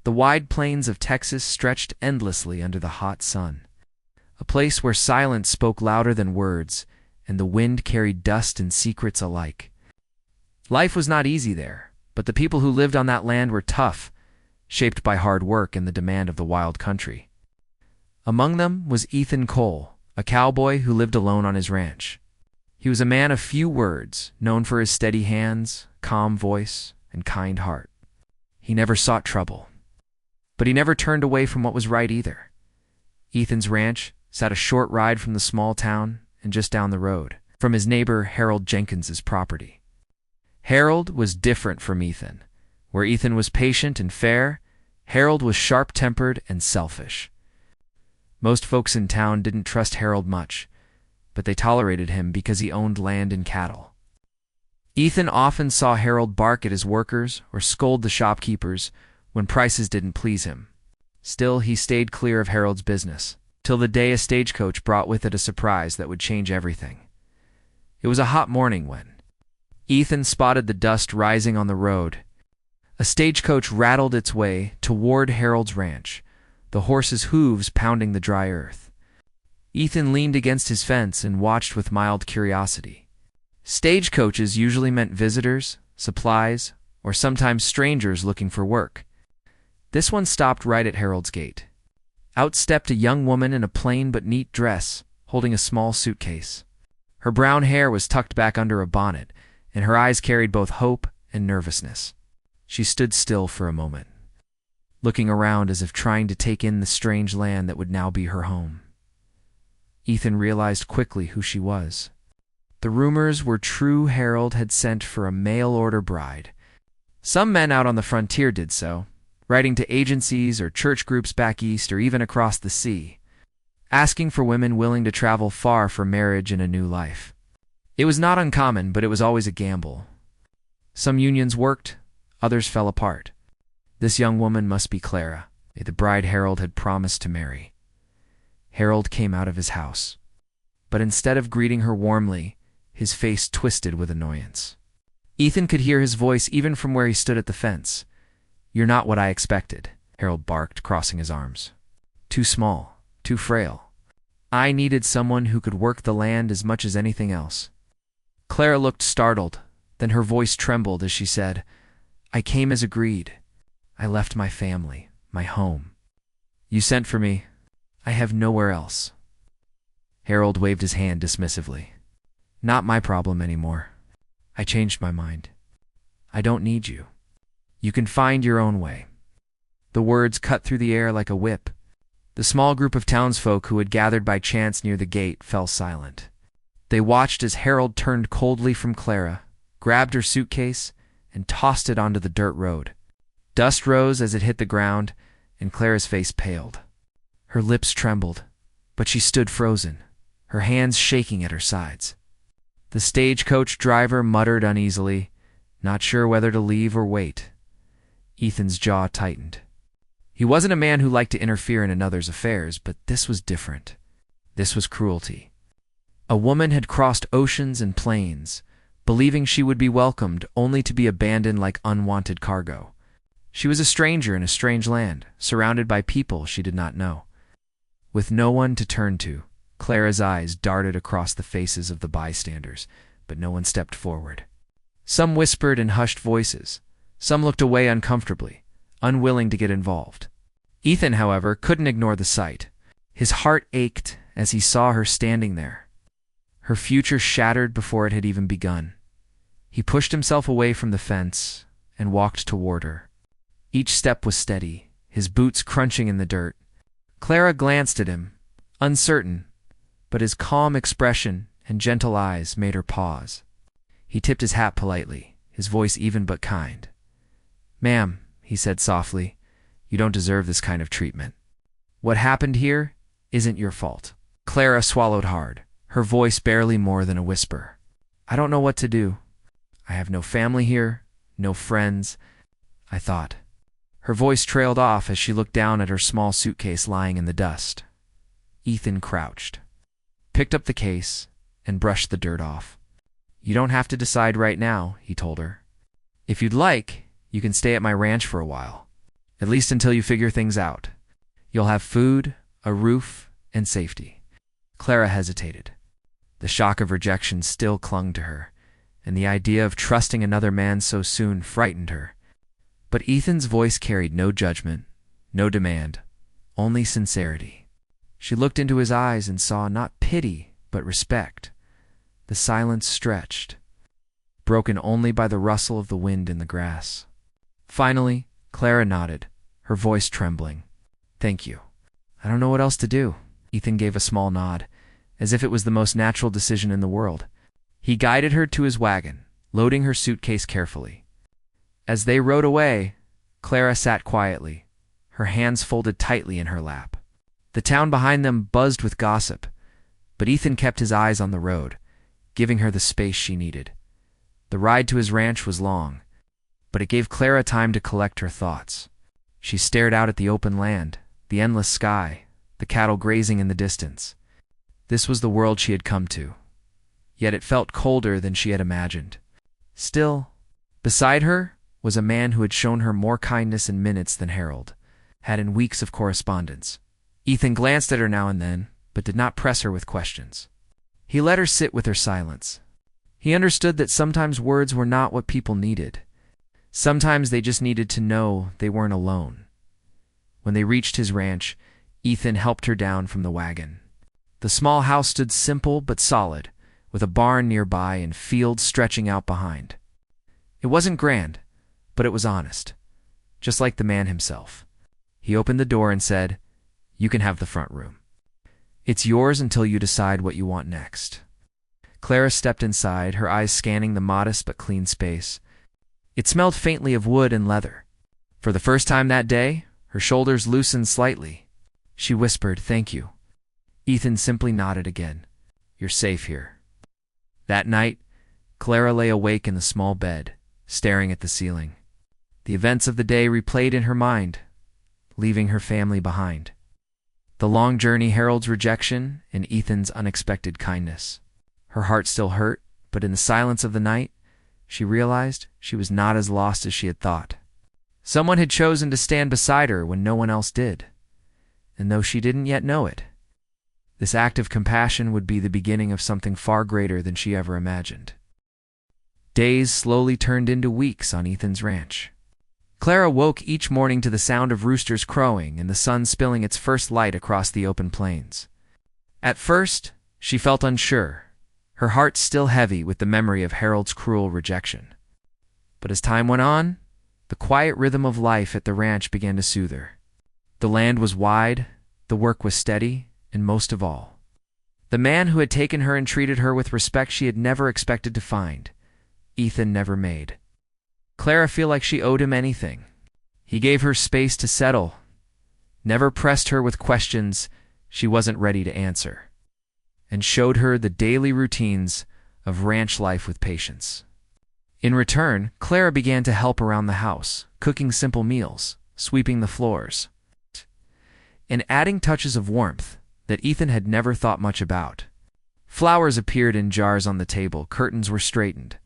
The wide plains of Texas stretched endlessly under the hot sun, a place where silence spoke louder than words, and the wind carried dust and secrets alike. Life was not easy there, but the people who lived on that land were tough, shaped by hard work and the demand of the wild country. Among them was Ethan Cole, a cowboy who lived alone on his ranch. He was a man of few words, known for his steady hands, calm voice, and kind heart. He never sought trouble, but he never turned away from what was right either. Ethan's ranch sat a short ride from the small town and just down the road from his neighbor Harold Jenkins's property. Harold was different from Ethan. Where Ethan was patient and fair, Harold was sharp-tempered and selfish. Most folks in town didn't trust Harold much, but they tolerated him because he owned land and cattle. Ethan often saw Harold bark at his workers or scold the shopkeepers when prices didn't please him. Still, he stayed clear of Harold's business, till the day a stagecoach brought with it a surprise that would change everything. It was a hot morning when Ethan spotted the dust rising on the road. A stagecoach rattled its way toward Harold's ranch, the horses' hooves pounding the dry earth. Ethan leaned against his fence and watched with mild curiosity. Stagecoaches usually meant visitors, supplies, or sometimes strangers looking for work. This one stopped right at Harold's gate. Out stepped a young woman in a plain but neat dress, holding a small suitcase. Her brown hair was tucked back under a bonnet, and her eyes carried both hope and nervousness. She stood still for a moment, looking around as if trying to take in the strange land that would now be her home. Ethan realized quickly who she was. The rumors were true. Harold had sent for a mail-order bride. Some men out on the frontier did so, writing to agencies or church groups back east or even across the sea, asking for women willing to travel far for marriage and a new life. It was not uncommon, but it was always a gamble. Some unions worked, others fell apart. This young woman must be Clara, the bride Harold had promised to marry. Harold came out of his house, but instead of greeting her warmly, his face twisted with annoyance. Ethan could hear his voice even from where he stood at the fence. "You're not what I expected," Harold barked, crossing his arms. "Too small, too frail. I needed someone who could work the land as much as anything else." Clara looked startled, then her voice trembled as she said, "I came as agreed. I left my family, my home. You sent for me. I have nowhere else." Harold waved his hand dismissively. "Not my problem anymore. I changed my mind. I don't need you. You can find your own way." The words cut through the air like a whip. The small group of townsfolk who had gathered by chance near the gate fell silent. They watched as Harold turned coldly from Clara, grabbed her suitcase, and tossed it onto the dirt road. Dust rose as it hit the ground, and Clara's face paled. Her lips trembled, but she stood frozen, her hands shaking at her sides. The stagecoach driver muttered uneasily, not sure whether to leave or wait. Ethan's jaw tightened. He wasn't a man who liked to interfere in another's affairs, but this was different. This was cruelty. A woman had crossed oceans and plains, believing she would be welcomed only to be abandoned like unwanted cargo. She was a stranger in a strange land, surrounded by people she did not know. With no one to turn to, Clara's eyes darted across the faces of the bystanders, but no one stepped forward. Some whispered in hushed voices. Some looked away uncomfortably, unwilling to get involved. Ethan, however, couldn't ignore the sight. His heart ached as he saw her standing there, her future shattered before it had even begun. He pushed himself away from the fence and walked toward her. Each step was steady, his boots crunching in the dirt. Clara glanced at him, uncertain, but his calm expression and gentle eyes made her pause. He tipped his hat politely, his voice even but kind. "Ma'am," he said softly, "you don't deserve this kind of treatment. What happened here isn't your fault." Clara swallowed hard, her voice barely more than a whisper. "I don't know what to do. I have no family here, no friends, I thought." Her voice trailed off as she looked down at her small suitcase lying in the dust. Ethan crouched, picked up the case, and brushed the dirt off. "You don't have to decide right now," he told her. "If you'd like, you can stay at my ranch for a while." At least until you figure things out. You'll have food, a roof, and safety. Clara hesitated. The shock of rejection still clung to her, and the idea of trusting another man so soon frightened her. But Ethan's voice carried no judgment, no demand, only sincerity. She looked into his eyes and saw not pity, but respect. The silence stretched, broken only by the rustle of the wind in the grass. Finally, Clara nodded, her voice trembling. "Thank you. I don't know what else to do." Ethan gave a small nod, as if it was the most natural decision in the world. He guided her to his wagon, loading her suitcase carefully. As they rode away, Clara sat quietly, her hands folded tightly in her lap. The town behind them buzzed with gossip, but Ethan kept his eyes on the road, giving her the space she needed. The ride to his ranch was long, but it gave Clara time to collect her thoughts. She stared out at the open land, the endless sky, the cattle grazing in the distance. This was the world she had come to, yet it felt colder than she had imagined. Still, beside her was a man who had shown her more kindness in minutes than Harold had in weeks of correspondence. Ethan glanced at her now and then, but did not press her with questions. He let her sit with her silence. He understood that sometimes words were not what people needed. Sometimes they just needed to know they weren't alone. When they reached his ranch, Ethan helped her down from the wagon. The small house stood simple but solid, with a barn nearby and fields stretching out behind. It wasn't grand, but it was honest, just like the man himself. He opened the door and said, "You can have the front room. It's yours until you decide what you want next." Clara stepped inside, her eyes scanning the modest but clean space. It smelled faintly of wood and leather. For the first time that day, her shoulders loosened slightly. She whispered, "Thank you." Ethan simply nodded again. "You're safe here." That night, Clara lay awake in the small bed, staring at the ceiling. The events of the day replayed in her mind, leaving her family behind. The long journey, Harold's rejection, and Ethan's unexpected kindness. Her heart still hurt, but in the silence of the night, she realized she was not as lost as she had thought. Someone had chosen to stand beside her when no one else did, and though she didn't yet know it, this act of compassion would be the beginning of something far greater than she ever imagined. Days slowly turned into weeks on Ethan's ranch. Clara woke each morning to the sound of roosters crowing and the sun spilling its first light across the open plains. At first, she felt unsure, her heart still heavy with the memory of Harold's cruel rejection. But as time went on, the quiet rhythm of life at the ranch began to soothe her. The land was wide, the work was steady, and most of all, the man who had taken her and treated her with respect she had never expected to find, Ethan never made. Clara felt like she owed him anything. He gave her space to settle, never pressed her with questions she wasn't ready to answer, and showed her the daily routines of ranch life with patience. In return, Clara began to help around the house, cooking simple meals, sweeping the floors, and adding touches of warmth that Ethan had never thought much about. Flowers appeared in jars on the table, curtains were straightened,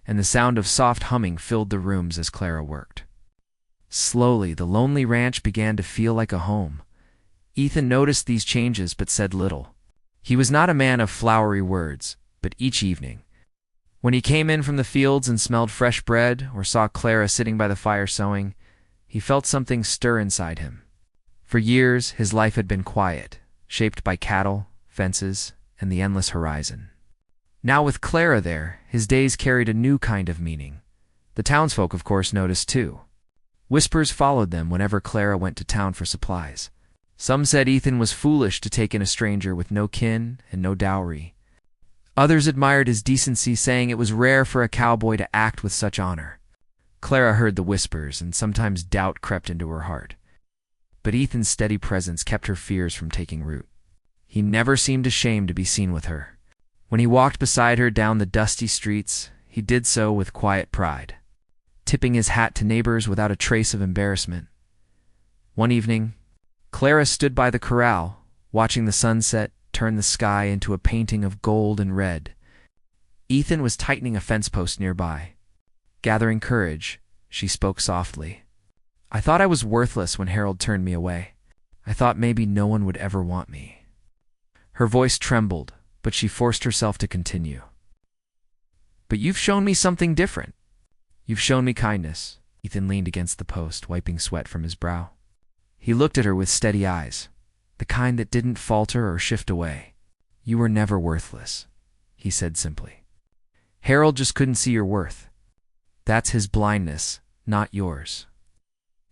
and the sound of soft humming filled the rooms as Clara worked. Slowly, the lonely ranch began to feel like a home. Ethan noticed these changes but said little. He was not a man of flowery words, but each evening, when he came in from the fields and smelled fresh bread or saw Clara sitting by the fire sewing, he felt something stir inside him. For years, his life had been quiet, shaped by cattle, fences, and the endless horizon. Now with Clara there, his days carried a new kind of meaning. The townsfolk, of course, noticed too. Whispers followed them whenever Clara went to town for supplies. Some said Ethan was foolish to take in a stranger with no kin and no dowry. Others admired his decency, saying it was rare for a cowboy to act with such honor. Clara heard the whispers, and sometimes doubt crept into her heart. But Ethan's steady presence kept her fears from taking root. He never seemed ashamed to be seen with her. When he walked beside her down the dusty streets, he did so with quiet pride, tipping his hat to neighbors without a trace of embarrassment. One evening, Clara stood by the corral, watching the sunset turn the sky into a painting of gold and red. Ethan was tightening a fence post nearby. Gathering courage, she spoke softly. I thought I was worthless when Harold turned me away. I thought maybe no one would ever want me." Her voice trembled, but she forced herself to continue. "But you've shown me something different. You've shown me kindness." Ethan leaned against the post, wiping sweat from his brow. He looked at her with steady eyes, the kind that didn't falter or shift away. "You were never worthless," he said simply. "Harold just couldn't see your worth. That's his blindness, not yours."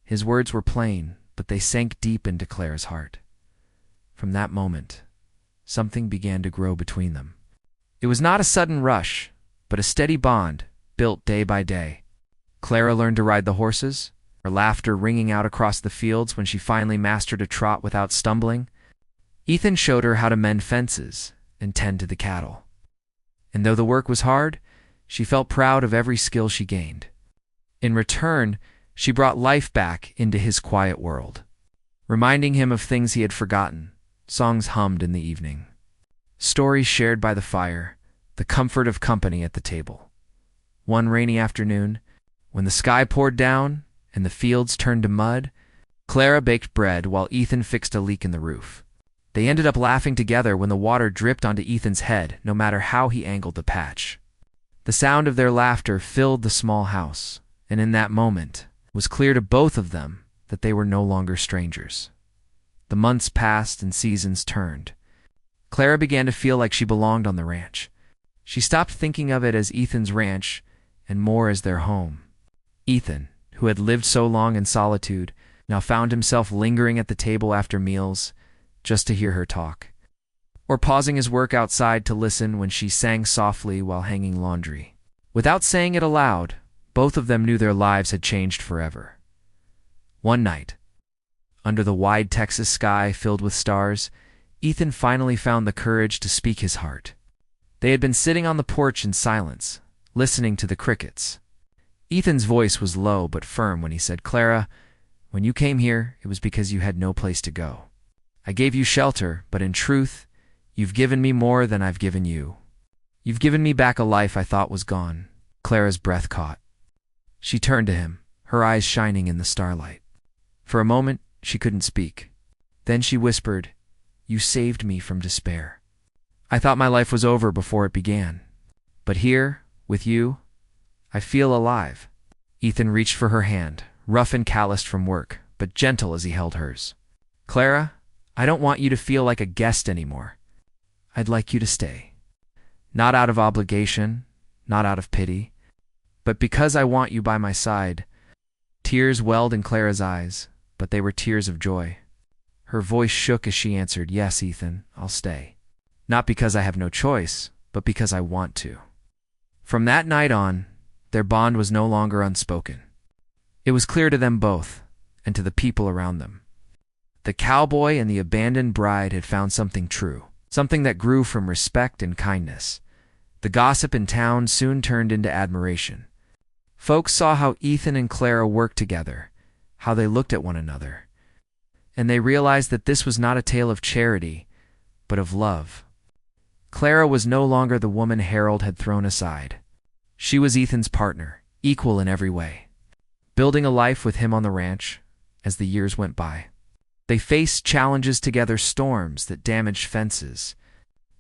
His words were plain, but they sank deep into Clara's heart. From that moment, something began to grow between them. It was not a sudden rush, but a steady bond, built day by day. Clara learned to ride the horses, her laughter ringing out across the fields when she finally mastered a trot without stumbling. Ethan showed her how to mend fences and tend to the cattle. And though the work was hard, she felt proud of every skill she gained. In return, she brought life back into his quiet world, reminding him of things he had forgotten, songs hummed in the evening, stories shared by the fire, the comfort of company at the table. One rainy afternoon, when the sky poured down and the fields turned to mud, Clara baked bread while Ethan fixed a leak in the roof. They ended up laughing together when the water dripped onto Ethan's head, no matter how he angled the patch. The sound of their laughter filled the small house, and in that moment, it was clear to both of them that they were no longer strangers. The months passed and seasons turned. Clara began to feel like she belonged on the ranch. She stopped thinking of it as Ethan's ranch and more as their home. Ethan, who had lived so long in solitude, now found himself lingering at the table after meals just to hear her talk, or pausing his work outside to listen when she sang softly while hanging laundry. Without saying it aloud, both of them knew their lives had changed forever. One night, under the wide Texas sky filled with stars, Ethan finally found the courage to speak his heart. They had been sitting on the porch in silence, listening to the crickets. Ethan's voice was low but firm when he said, "Clara, when you came here, it was because you had no place to go. I gave you shelter, but in truth, you've given me more than I've given you. You've given me back a life I thought was gone." Clara's breath caught. She turned to him, her eyes shining in the starlight. For a moment, she couldn't speak. Then she whispered, "You saved me from despair. I thought my life was over before it began. But here, with you, I feel alive." Ethan reached for her hand, rough and calloused from work, but gentle as he held hers. "Clara, I don't want you to feel like a guest anymore. I'd like you to stay. Not out of obligation, not out of pity, but because I want you by my side." Tears welled in Clara's eyes, but they were tears of joy. Her voice shook as she answered, "Yes, Ethan, I'll stay. Not because I have no choice, but because I want to." From that night on, their bond was no longer unspoken. It was clear to them both, and to the people around them. The cowboy and the abandoned bride had found something true, something that grew from respect and kindness. The gossip in town soon turned into admiration. Folks saw how Ethan and Clara worked together, how they looked at one another, and they realized that this was not a tale of charity, but of love. Clara was no longer the woman Harold had thrown aside. She was Ethan's partner, equal in every way, building a life with him on the ranch as the years went by. They faced challenges together, storms that damaged fences,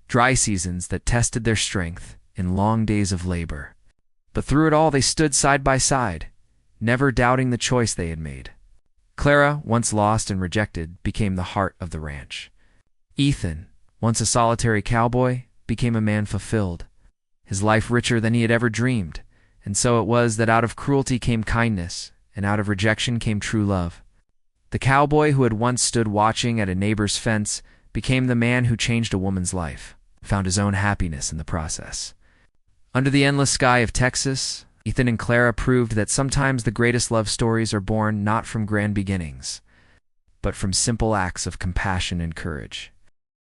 dry seasons that tested their strength, and long days of labor. But through it all, they stood side by side, never doubting the choice they had made. Clara, once lost and rejected, became the heart of the ranch. Ethan, once a solitary cowboy, became a man fulfilled, his life richer than he had ever dreamed. And so it was that out of cruelty came kindness, and out of rejection came true love. The cowboy who had once stood watching at a neighbor's fence became the man who changed a woman's life, found his own happiness in the process. Under the endless sky of Texas, Ethan and Clara proved that sometimes the greatest love stories are born not from grand beginnings, but from simple acts of compassion and courage.